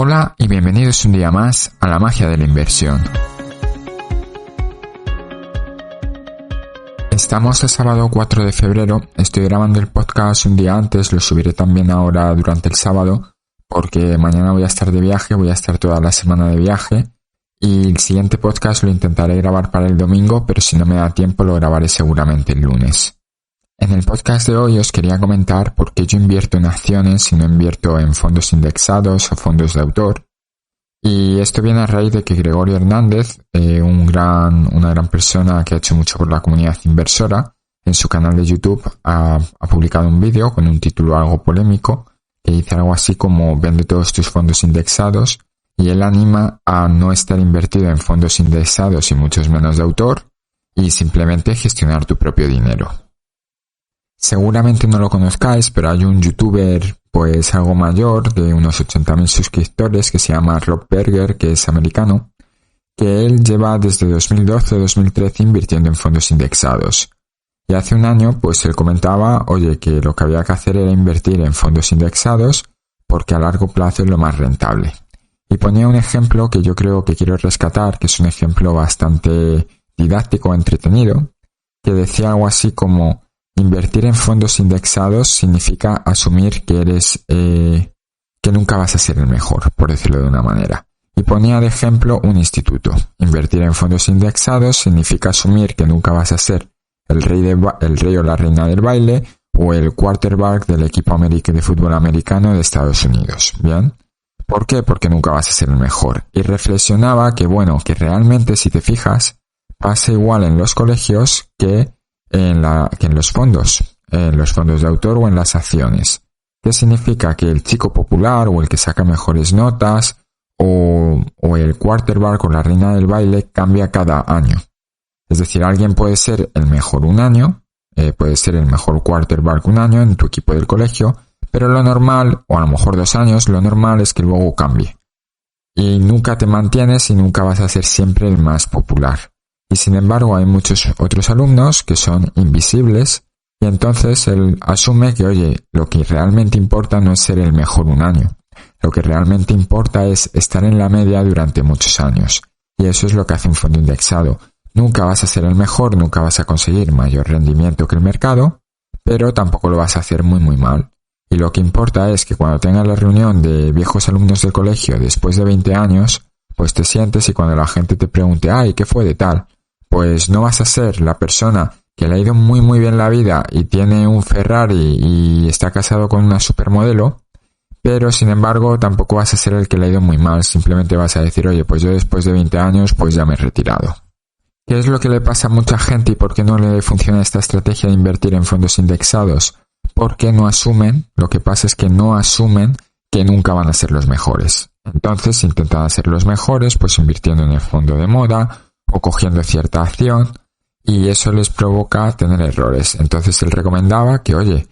Hola y bienvenidos un día más a la magia de la inversión. Estamos el sábado 4 de febrero, estoy grabando el podcast un día antes, lo subiré también ahora durante el sábado, porque mañana voy a estar de viaje, voy a estar toda la semana de viaje, y el siguiente podcast lo intentaré grabar para el domingo, pero si no me da tiempo lo grabaré seguramente el lunes. En el podcast de hoy os quería comentar por qué yo invierto en acciones y no invierto en fondos indexados o fondos de autor. Y esto viene a raíz de que Gregorio Hernández, una gran persona que ha hecho mucho por la comunidad inversora, en su canal de YouTube ha publicado un vídeo con un título algo polémico que dice algo así como "Vende todos tus fondos indexados", y él anima a no estar invertido en fondos indexados y muchos menos de autor y simplemente gestionar tu propio dinero. Seguramente no lo conozcáis, pero hay un youtuber pues algo mayor, de unos 80.000 suscriptores, que se llama Rob Berger, que es americano, que él lleva desde 2012-2013 invirtiendo en fondos indexados. Y hace un año pues él comentaba, que lo que había que hacer era invertir en fondos indexados porque a largo plazo es lo más rentable. Y ponía un ejemplo que yo creo que quiero rescatar, que es un ejemplo bastante didáctico, entretenido, que decía algo así como: invertir en fondos indexados significa asumir que nunca vas a ser el mejor, por decirlo de una manera. Y ponía de ejemplo un instituto. Invertir en fondos indexados significa asumir que nunca vas a ser el rey o la reina del baile o el quarterback del equipo de fútbol americano de Estados Unidos. ¿Bien? ¿Por qué? Porque nunca vas a ser el mejor. Y reflexionaba que realmente, si te fijas, pasa igual en los colegios que en los fondos de autor o en las acciones. ¿Qué significa? Que el chico popular o el que saca mejores notas o el quarterback o la reina del baile cambia cada año. Es decir, alguien puede ser el mejor un año, puede ser el mejor quarterback un año en tu equipo del colegio, pero lo normal, o a lo mejor 2 años, lo normal es que luego cambie. Y nunca te mantienes y nunca vas a ser siempre el más popular. Y sin embargo hay muchos otros alumnos que son invisibles y entonces él asume que, lo que realmente importa no es ser el mejor un año. Lo que realmente importa es estar en la media durante muchos años. Y eso es lo que hace un fondo indexado. Nunca vas a ser el mejor, nunca vas a conseguir mayor rendimiento que el mercado, pero tampoco lo vas a hacer muy muy mal. Y lo que importa es que cuando tengas la reunión de viejos alumnos del colegio después de 20 años, pues te sientes y cuando la gente te pregunte, ¿qué fue de tal?, pues no vas a ser la persona que le ha ido muy muy bien la vida y tiene un Ferrari y está casado con una supermodelo, pero sin embargo tampoco vas a ser el que le ha ido muy mal, simplemente vas a decir, pues yo después de 20 años pues ya me he retirado. ¿Qué es lo que le pasa a mucha gente y por qué no le funciona esta estrategia de invertir en fondos indexados? Porque no asumen, lo que pasa es que no asumen que nunca van a ser los mejores. Entonces intentan ser los mejores pues invirtiendo en el fondo de moda o cogiendo cierta acción y eso les provoca tener errores. Entonces él recomendaba que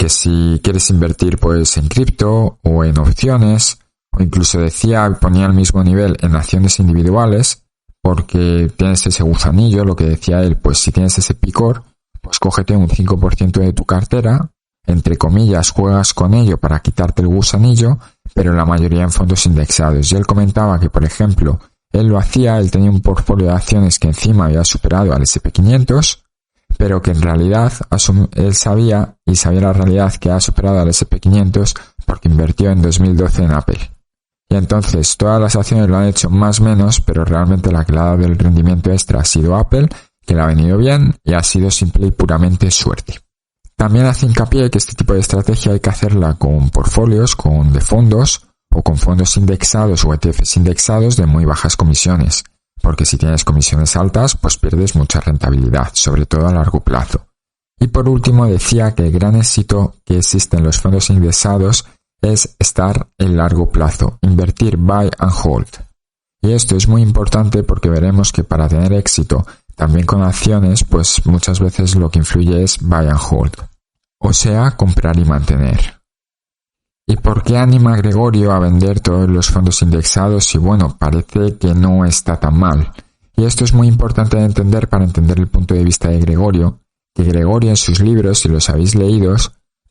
si quieres invertir pues en cripto o en opciones o incluso ponía al mismo nivel en acciones individuales porque tienes ese gusanillo, lo que decía él, pues si tienes ese picor, pues cógete un 5% de tu cartera, entre comillas juegas con ello para quitarte el gusanillo, pero la mayoría en fondos indexados. Y él comentaba que, por ejemplo, él tenía un portfolio de acciones que encima había superado al S&P 500, pero que en realidad él sabía la realidad que ha superado al S&P 500 porque invirtió en 2012 en Apple. Y entonces todas las acciones lo han hecho más o menos, pero realmente la que le ha dado el rendimiento extra ha sido Apple, que le ha venido bien y ha sido simple y puramente suerte. También hace hincapié que este tipo de estrategia hay que hacerla con portfolios, de fondos o con fondos indexados o ETFs indexados de muy bajas comisiones, porque si tienes comisiones altas pues pierdes mucha rentabilidad, sobre todo a largo plazo. Y por último decía que el gran éxito que existe en los fondos indexados es estar en largo plazo, invertir buy and hold. Y esto es muy importante porque veremos que para tener éxito también con acciones, pues muchas veces lo que influye es buy and hold, o sea, comprar y mantener. ¿Y por qué anima Gregorio a vender todos los fondos indexados? Y parece que no está tan mal. Y esto es muy importante de entender para entender el punto de vista de Gregorio, que Gregorio en sus libros, si los habéis leído,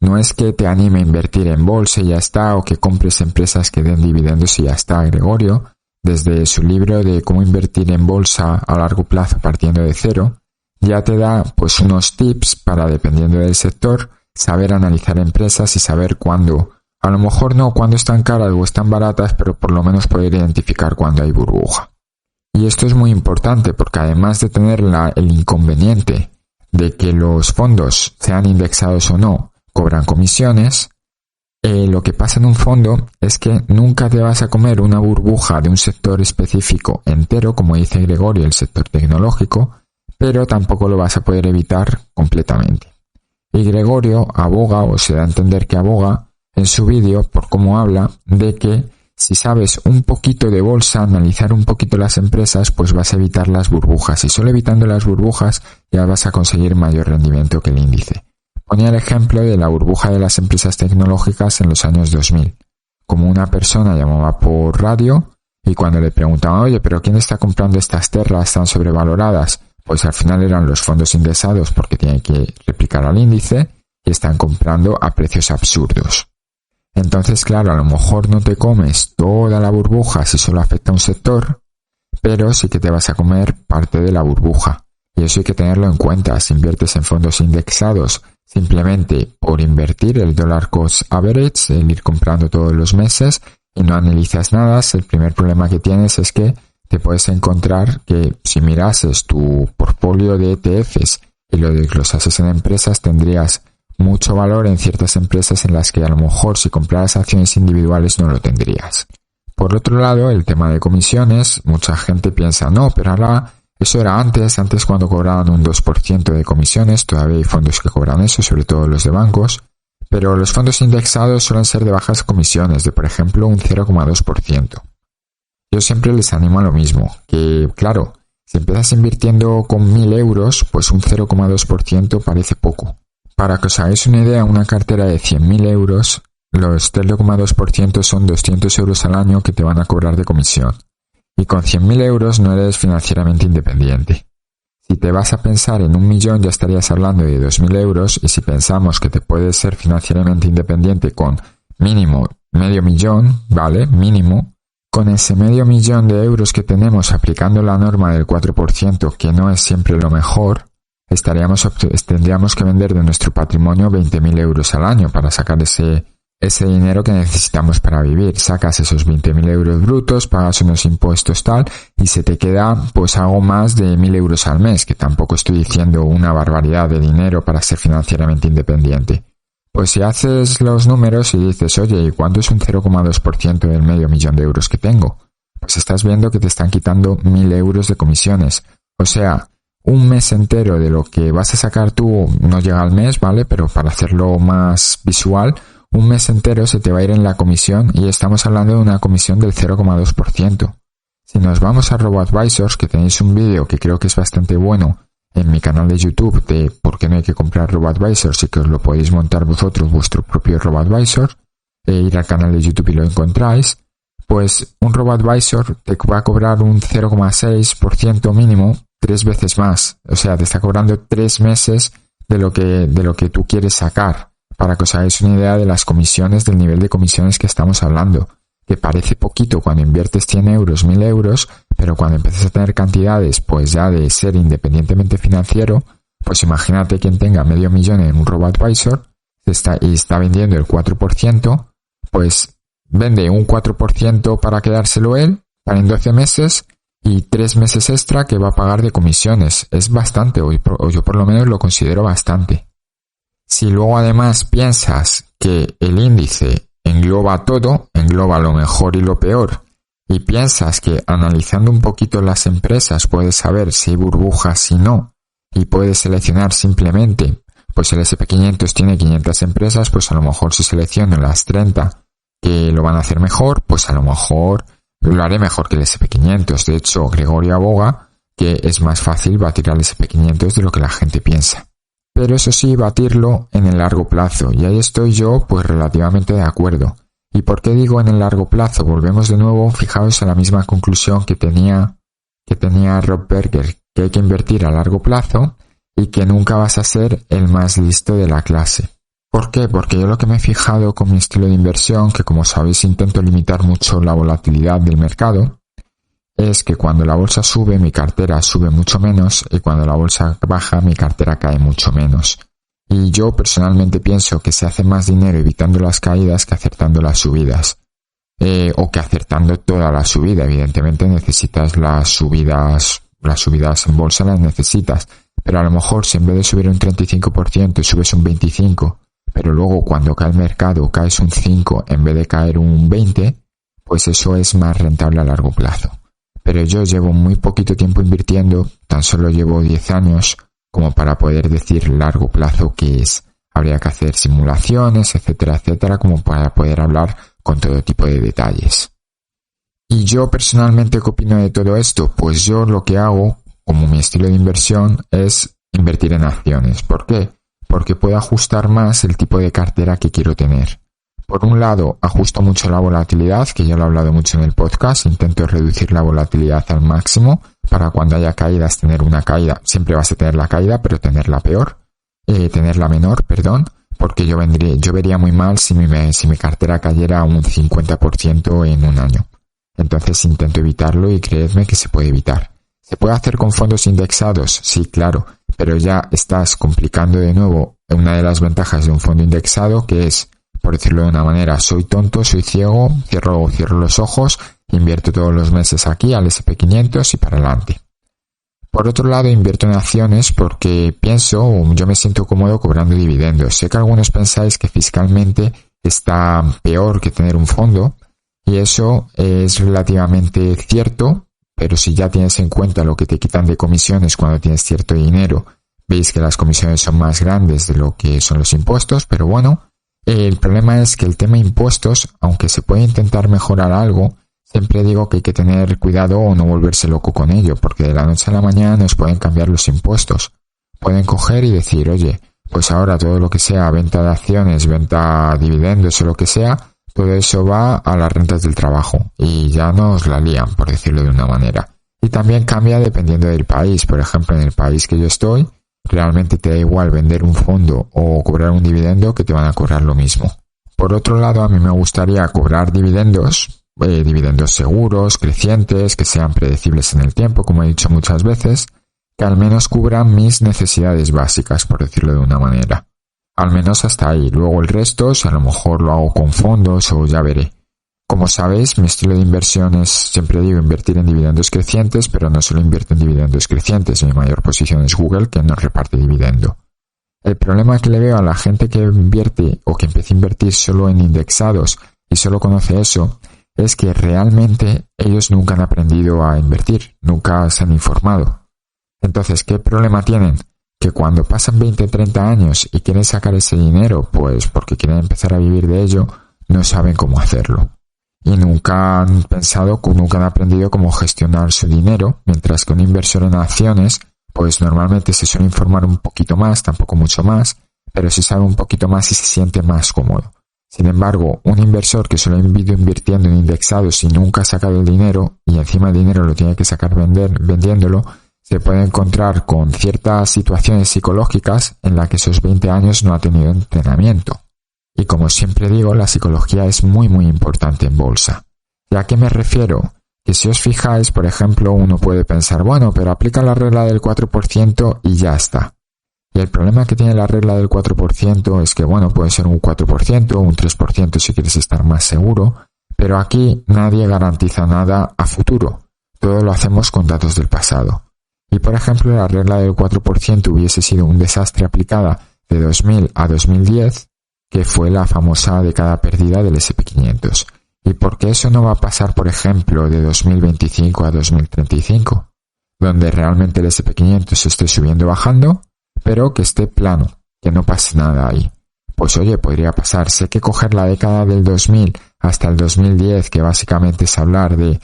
No es que te anime a invertir en bolsa y ya está, o que compres empresas que den dividendos y ya está. Gregorio, desde su libro de cómo invertir en bolsa a largo plazo partiendo de cero, ya te da pues unos tips para, dependiendo del sector, saber analizar empresas y saber cuándo, a lo mejor no cuándo están caras o están baratas, pero por lo menos poder identificar cuándo hay burbuja. Y esto es muy importante porque además de tener el inconveniente de que los fondos, sean indexados o no, cobran comisiones, lo que pasa en un fondo es que nunca te vas a comer una burbuja de un sector específico entero, como dice Gregorio, el sector tecnológico, pero tampoco lo vas a poder evitar completamente. Y Gregorio aboga, o se da a entender que aboga, en su vídeo, por cómo habla, de que si sabes un poquito de bolsa, analizar un poquito las empresas, pues vas a evitar las burbujas. Y solo evitando las burbujas ya vas a conseguir mayor rendimiento que el índice. Ponía el ejemplo de la burbuja de las empresas tecnológicas en los años 2000. Como una persona llamaba por radio y cuando le preguntaban, oye, ¿pero quién está comprando estas terras tan sobrevaloradas? Pues al final eran los fondos indexados porque tienen que replicar al índice y están comprando a precios absurdos. Entonces, claro, a lo mejor no te comes toda la burbuja si solo afecta a un sector, pero sí que te vas a comer parte de la burbuja. Y eso hay que tenerlo en cuenta. Si inviertes en fondos indexados simplemente por invertir el dollar cost average, el ir comprando todos los meses y no analizas nada, el primer problema que tienes es que te puedes encontrar que si mirases tu portfolio de ETFs y lo desglosases en empresas, tendrías mucho valor en ciertas empresas en las que a lo mejor si compraras acciones individuales no lo tendrías. Por otro lado, el tema de comisiones, mucha gente piensa, no, pero ahora eso era antes cuando cobraban un 2% de comisiones, todavía hay fondos que cobran eso, sobre todo los de bancos, pero los fondos indexados suelen ser de bajas comisiones, de por ejemplo un 0,2%. Yo siempre les animo a lo mismo, que claro, si empiezas invirtiendo con 1.000 euros, pues un 0,2% parece poco. Para que os hagáis una idea, una cartera de 100.000 euros, los 0,2% son 200 euros al año que te van a cobrar de comisión. Y con 100.000 euros no eres financieramente independiente. Si te vas a pensar en 1.000.000 ya estarías hablando de 2.000 euros y si pensamos que te puedes ser financieramente independiente con mínimo 500.000, ¿vale? Mínimo. Con ese 500.000 de euros que tenemos aplicando la norma del 4%, que no es siempre lo mejor, tendríamos que vender de nuestro patrimonio 20.000 euros al año para sacar ese dinero que necesitamos para vivir. Sacas esos 20.000 euros brutos, pagas unos impuestos tal y se te queda pues algo más de 1.000 euros al mes, que tampoco estoy diciendo una barbaridad de dinero para ser financieramente independiente. Pues si haces los números y dices, oye, ¿y cuánto es un 0,2% del 500.000 de euros que tengo? Pues estás viendo que te están quitando 1.000 euros de comisiones. O sea, un mes entero de lo que vas a sacar tú no llega al mes, ¿vale? Pero para hacerlo más visual, un mes entero se te va a ir en la comisión y estamos hablando de una comisión del 0,2%. Si nos vamos a RoboAdvisors, que tenéis un vídeo que creo que es bastante bueno en mi canal de YouTube de por qué no hay que comprar RoboAdvisors y que os lo podéis montar vosotros, vuestro propio RoboAdvisor, ir al canal de YouTube y lo encontráis, pues un RoboAdvisor te va a cobrar un 0,6% mínimo, 3 veces más. O sea, te está cobrando 3 meses de lo que tú quieres sacar, para que os hagáis una idea de las comisiones, del nivel de comisiones que estamos hablando, que parece poquito cuando inviertes 100 euros, 1.000 euros, pero cuando empiezas a tener cantidades, pues ya de ser independientemente financiero, pues imagínate quien tenga 500.000 en un RoboAdvisor y está vendiendo el 4%, pues vende un 4% para quedárselo él, para en 12 meses, y 3 meses extra que va a pagar de comisiones. Es bastante, o yo por lo menos lo considero bastante. Si luego además piensas que el índice engloba todo, engloba lo mejor y lo peor, y piensas que analizando un poquito las empresas puedes saber si hay burbujas, si no, y puedes seleccionar simplemente, pues el SP500 tiene 500 empresas, pues a lo mejor si selecciono las 30 que lo van a hacer mejor, pues a lo mejor lo haré mejor que el SP500. De hecho, Gregorio aboga que es más fácil batir al SP500 de lo que la gente piensa. Pero eso sí, batirlo en el largo plazo, y ahí estoy yo pues relativamente de acuerdo. ¿Y por qué digo en el largo plazo? Volvemos de nuevo, fijaos en la misma conclusión que tenía Rob Berger, que hay que invertir a largo plazo y que nunca vas a ser el más listo de la clase. ¿Por qué? Porque yo lo que me he fijado con mi estilo de inversión, que como sabéis intento limitar mucho la volatilidad del mercado, es que cuando la bolsa sube mi cartera sube mucho menos y cuando la bolsa baja mi cartera cae mucho menos. Y yo personalmente pienso que se hace más dinero evitando las caídas que acertando las subidas. O que acertando toda la subida. Evidentemente necesitas las subidas en bolsa las necesitas. Pero a lo mejor si en vez de subir un 35% subes un 25%, pero luego cuando cae el mercado caes un 5% en vez de caer un 20%, pues eso es más rentable a largo plazo. Pero yo llevo muy poquito tiempo invirtiendo, tan solo llevo 10 años, como para poder decir largo plazo qué es. Habría que hacer simulaciones, etcétera, etcétera, como para poder hablar con todo tipo de detalles. Y yo personalmente, ¿qué opino de todo esto? Pues yo lo que hago, como mi estilo de inversión, es invertir en acciones. ¿Por qué? Porque puedo ajustar más el tipo de cartera que quiero tener. Por un lado, ajusto mucho la volatilidad, que ya lo he hablado mucho en el podcast, intento reducir la volatilidad al máximo para cuando haya caídas tener una caída. Siempre vas a tener la caída, pero tenerla menor, porque yo vería muy mal si mi cartera cayera un 50% en un año. Entonces intento evitarlo y creedme que se puede evitar. ¿Se puede hacer con fondos indexados? Sí, claro, pero ya estás complicando de nuevo una de las ventajas de un fondo indexado, que es, por decirlo de una manera, soy tonto, soy ciego, cierro los ojos, invierto todos los meses aquí al S&P 500 y para adelante. Por otro lado, invierto en acciones porque yo me siento cómodo cobrando dividendos. Sé que algunos pensáis que fiscalmente está peor que tener un fondo, y eso es relativamente cierto, pero si ya tienes en cuenta lo que te quitan de comisiones cuando tienes cierto dinero, veis que las comisiones son más grandes de lo que son los impuestos, pero bueno, el problema es que el tema impuestos, aunque se puede intentar mejorar algo, siempre digo que hay que tener cuidado o no volverse loco con ello, porque de la noche a la mañana nos pueden cambiar los impuestos. Pueden coger y decir, oye, pues ahora todo lo que sea venta de acciones, venta de dividendos o lo que sea, todo eso va a las rentas del trabajo y ya nos la lían, por decirlo de una manera. Y también cambia dependiendo del país. Por ejemplo, en el país que yo estoy, realmente te da igual vender un fondo o cobrar un dividendo que te van a cobrar lo mismo. Por otro lado, a mí me gustaría cobrar dividendos seguros, crecientes, que sean predecibles en el tiempo, como he dicho muchas veces, que al menos cubran mis necesidades básicas, por decirlo de una manera. Al menos hasta ahí. Luego el resto, si a lo mejor lo hago con fondos o ya veré. Como sabéis, mi estilo de inversión es, siempre digo, invertir en dividendos crecientes, pero no solo invierto en dividendos crecientes. Mi mayor posición es Google, que no reparte dividendo. El problema que le veo a la gente que invierte o que empieza a invertir solo en indexados y solo conoce eso, es que realmente ellos nunca han aprendido a invertir, nunca se han informado. Entonces, ¿qué problema tienen? Que cuando pasan 20 o 30 años y quieren sacar ese dinero, pues porque quieren empezar a vivir de ello, no saben cómo hacerlo. Y nunca han aprendido cómo gestionar su dinero, mientras que un inversor en acciones, pues normalmente se suele informar un poquito más, tampoco mucho más, pero se sabe un poquito más y se siente más cómodo. Sin embargo, un inversor que solo ha ido invirtiendo en indexados y nunca ha sacado el dinero, y encima el dinero lo tiene que sacar vendiéndolo, se puede encontrar con ciertas situaciones psicológicas en las que esos 20 años no ha tenido entrenamiento. Y como siempre digo, la psicología es muy muy importante en bolsa. ¿Y a qué me refiero? Que si os fijáis, por ejemplo, uno puede pensar, bueno, pero aplica la regla del 4% y ya está. Y el problema que tiene la regla del 4% es que, bueno, puede ser un 4%, un 3% si quieres estar más seguro, pero aquí nadie garantiza nada a futuro. Todo lo hacemos con datos del pasado. Y por ejemplo, la regla del 4% hubiese sido un desastre aplicada de 2000 a 2010, que fue la famosa década perdida del S&P 500. ¿Y por qué eso no va a pasar, por ejemplo, de 2025 a 2035? Donde realmente el S&P 500 esté subiendo o bajando, pero que esté plano, que no pase nada ahí. Pues oye, podría pasar. Sé que coger la década del 2000 hasta el 2010, que básicamente es hablar de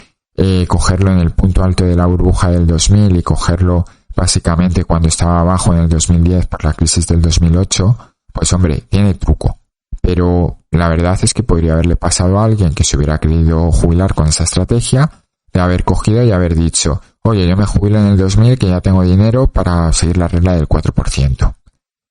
cogerlo en el punto alto de la burbuja del 2000 y cogerlo básicamente cuando estaba abajo en el 2010 por la crisis del 2008, pues hombre, tiene truco. Pero la verdad es que podría haberle pasado a alguien que se hubiera querido jubilar con esa estrategia, de haber cogido y haber dicho, oye, yo me jubilo en el 2000 que ya tengo dinero para seguir la regla del 4%.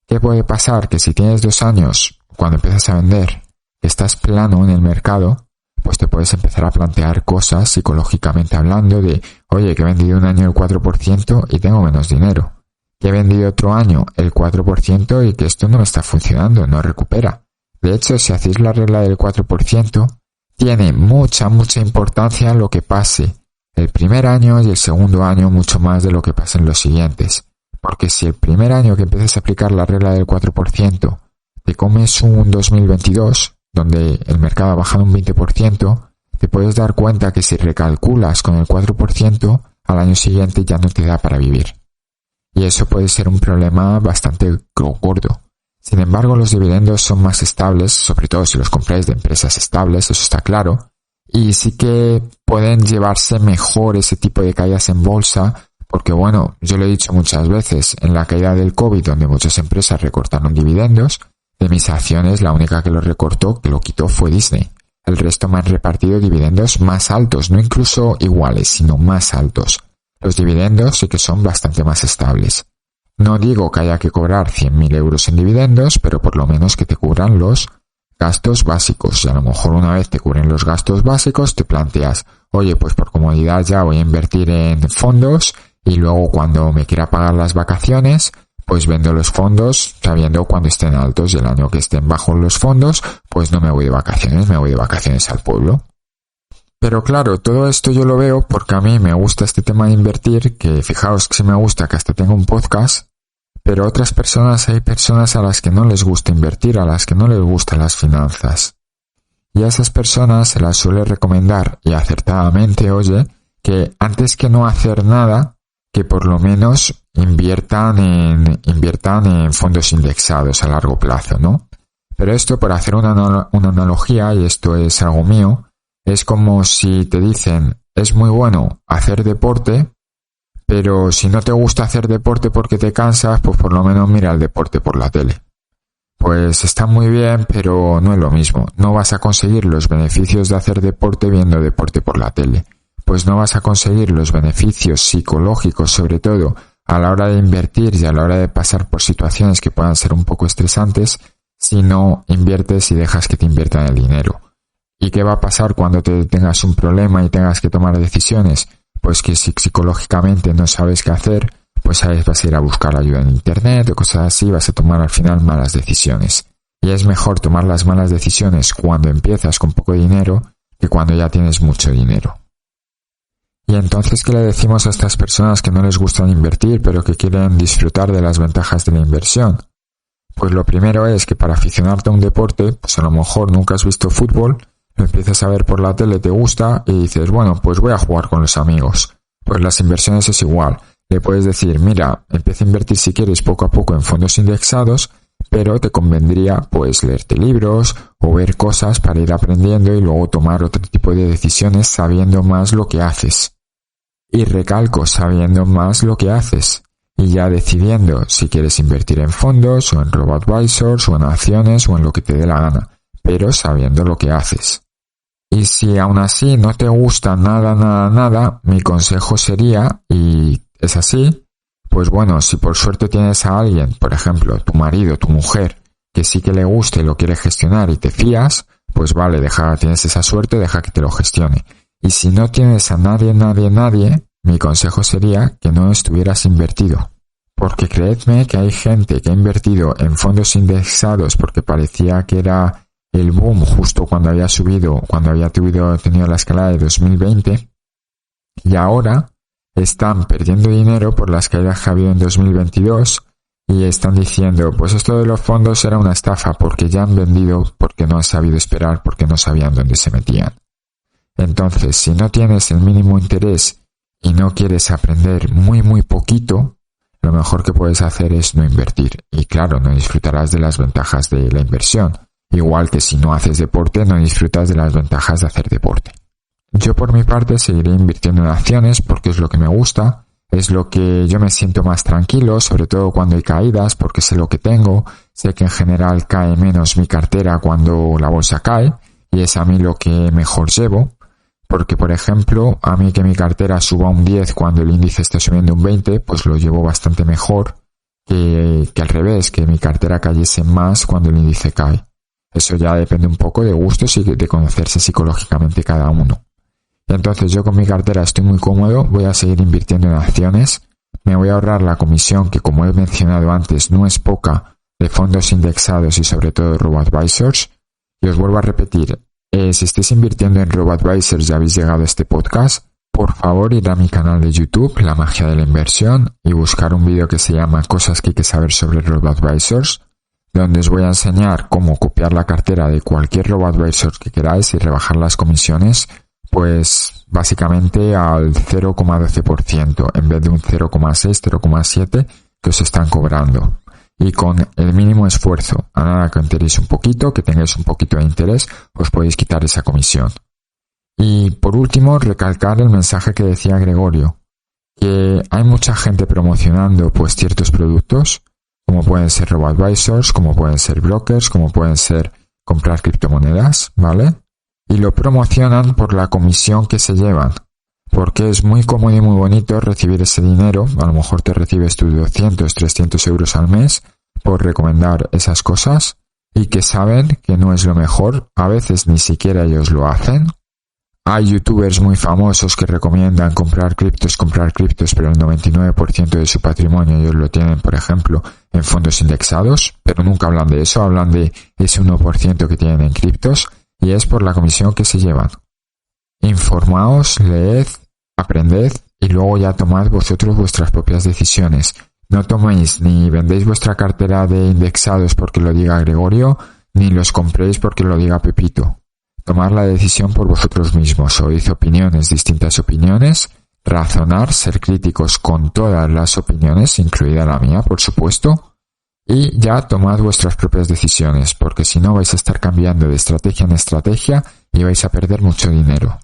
¿Qué puede pasar? Que si tienes 2 años cuando empiezas a vender, estás plano en el mercado, pues te puedes empezar a plantear cosas psicológicamente hablando de, oye, que he vendido un año el 4% y tengo menos dinero. Que he vendido otro año el 4% y que esto no me está funcionando, no recupera. De hecho, si hacéis la regla del 4%, tiene mucha importancia lo que pase el primer año y el segundo año mucho más de lo que pasa en los siguientes. Porque si el primer año que empieces a aplicar la regla del 4% te comes un 2022, donde el mercado ha bajado un 20%, te puedes dar cuenta que si recalculas con el 4%, al año siguiente ya no te da para vivir. Y eso puede ser un problema bastante gordo. Sin embargo, los dividendos son más estables, sobre todo si los compráis de empresas estables, eso está claro. Y sí que pueden llevarse mejor ese tipo de caídas en bolsa, porque bueno, yo lo he dicho muchas veces, en la caída del COVID, donde muchas empresas recortaron dividendos, de mis acciones la única que lo recortó, que lo quitó, fue Disney. El resto me han repartido dividendos más altos, no incluso iguales, sino más altos. Los dividendos sí que son bastante más estables. No digo que haya que cobrar 100.000 euros en dividendos, pero por lo menos que te cubran los gastos básicos. Y a lo mejor una vez te cubren los gastos básicos, te planteas, oye, pues por comodidad ya voy a invertir en fondos y luego cuando me quiera pagar las vacaciones, pues vendo los fondos sabiendo cuando estén altos, y el año que estén bajos los fondos, pues no me voy de vacaciones, me voy de vacaciones al pueblo. Pero claro, todo esto yo lo veo porque a mí me gusta este tema de invertir, que fijaos que sí me gusta, que hasta tengo un podcast, pero otras personas, hay personas a las que no les gusta invertir, a las que no les gustan las finanzas. Y a esas personas se las suele recomendar, y acertadamente, oye, que antes que no hacer nada, que por lo menos inviertan en fondos indexados a largo plazo, ¿no? Pero esto, por hacer una analogía, y esto es algo mío, es como si te dicen, es muy bueno hacer deporte, pero si no te gusta hacer deporte porque te cansas, pues por lo menos mira el deporte por la tele. Pues está muy bien, pero no es lo mismo. No vas a conseguir los beneficios de hacer deporte viendo deporte por la tele. Pues no vas a conseguir los beneficios psicológicos, sobre todo a la hora de invertir y a la hora de pasar por situaciones que puedan ser un poco estresantes, si no inviertes y dejas que te inviertan el dinero. ¿Y qué va a pasar cuando te tengas un problema y tengas que tomar decisiones? Pues que si psicológicamente no sabes qué hacer, pues ahí vas a ir a buscar ayuda en internet o cosas así, vas a tomar al final malas decisiones. Y es mejor tomar las malas decisiones cuando empiezas con poco dinero que cuando ya tienes mucho dinero. Y entonces, ¿qué le decimos a estas personas que no les gusta invertir pero que quieren disfrutar de las ventajas de la inversión? Pues lo primero es que para aficionarte a un deporte, pues a lo mejor nunca has visto fútbol, lo empiezas a ver por la tele, te gusta y dices, bueno, pues voy a jugar con los amigos. Pues las inversiones es igual. Le puedes decir, mira, empieza a invertir si quieres poco a poco en fondos indexados, pero te convendría pues leerte libros o ver cosas para ir aprendiendo y luego tomar otro tipo de decisiones sabiendo más lo que haces. Y recalco, sabiendo más lo que haces. Y ya decidiendo si quieres invertir en fondos o en robo-advisors o en acciones o en lo que te dé la gana, pero sabiendo lo que haces. Y si aún así no te gusta nada, mi consejo sería, y es así, pues bueno, si por suerte tienes a alguien, por ejemplo, tu marido, tu mujer, que sí que le guste y lo quiere gestionar y te fías, pues vale, tienes esa suerte, deja que te lo gestione. Y si no tienes a nadie, mi consejo sería que no estuvieras invertido. Porque creedme que hay gente que ha invertido en fondos indexados porque parecía que era el boom justo cuando había tenido la escalada de 2020, y ahora están perdiendo dinero por las caídas que ha habido en 2022 y están diciendo, pues esto de los fondos era una estafa porque ya han vendido, porque no han sabido esperar, porque no sabían dónde se metían. Entonces, si no tienes el mínimo interés y no quieres aprender muy poquito, lo mejor que puedes hacer es no invertir. Y claro, no disfrutarás de las ventajas de la inversión. Igual que si no haces deporte, no disfrutas de las ventajas de hacer deporte. Yo por mi parte seguiré invirtiendo en acciones porque es lo que me gusta, es lo que yo me siento más tranquilo, sobre todo cuando hay caídas, porque sé lo que tengo, sé que en general cae menos mi cartera cuando la bolsa cae, y es a mí lo que mejor llevo, porque por ejemplo, a mí que mi cartera suba un 10 cuando el índice está subiendo un 20, pues lo llevo bastante mejor que al revés, que mi cartera cayese más cuando el índice cae. Eso ya depende un poco de gustos y de conocerse psicológicamente cada uno. Entonces yo con mi cartera estoy muy cómodo, voy a seguir invirtiendo en acciones, me voy a ahorrar la comisión que, como he mencionado antes, no es poca, de fondos indexados y sobre todo robo-advisors. Y os vuelvo a repetir, si estáis invirtiendo en robo-advisors y habéis llegado a este podcast, por favor ir a mi canal de YouTube, La Magia de la Inversión, y buscar un vídeo que se llama Cosas que hay que saber sobre robo-advisors, donde os voy a enseñar cómo copiar la cartera de cualquier robo-advisor que queráis y rebajar las comisiones, pues básicamente al 0,12% en vez de un 0,6, 0,7 que os están cobrando. Y con el mínimo esfuerzo, a nada que enteréis un poquito, que tengáis un poquito de interés, os podéis quitar esa comisión. Y por último, recalcar el mensaje que decía Gregorio, que hay mucha gente promocionando pues ciertos productos, como pueden ser robo-advisors, como pueden ser brokers, como pueden ser comprar criptomonedas, ¿vale? Y lo promocionan por la comisión que se llevan, porque es muy cómodo y muy bonito recibir ese dinero. A lo mejor te recibes tus 200, 300 euros al mes por recomendar esas cosas, y que saben que no es lo mejor, a veces ni siquiera ellos lo hacen. Hay youtubers muy famosos que recomiendan comprar criptos, pero el 99% de su patrimonio ellos lo tienen, por ejemplo, en fondos indexados, pero nunca hablan de eso, hablan de ese 1% que tienen en criptos, y es por la comisión que se llevan. Informaos, leed, aprended y luego ya tomad vosotros vuestras propias decisiones. No toméis ni vendéis vuestra cartera de indexados porque lo diga Gregorio, ni los compréis porque lo diga Pepito. Tomar la decisión por vosotros mismos. Oíd opiniones, distintas opiniones, razonar, ser críticos con todas las opiniones, incluida la mía, por supuesto, y ya tomad vuestras propias decisiones, porque si no vais a estar cambiando de estrategia en estrategia y vais a perder mucho dinero.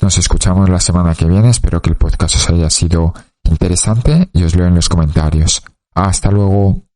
Nos escuchamos la semana que viene, espero que el podcast os haya sido interesante y os leo en los comentarios. Hasta luego.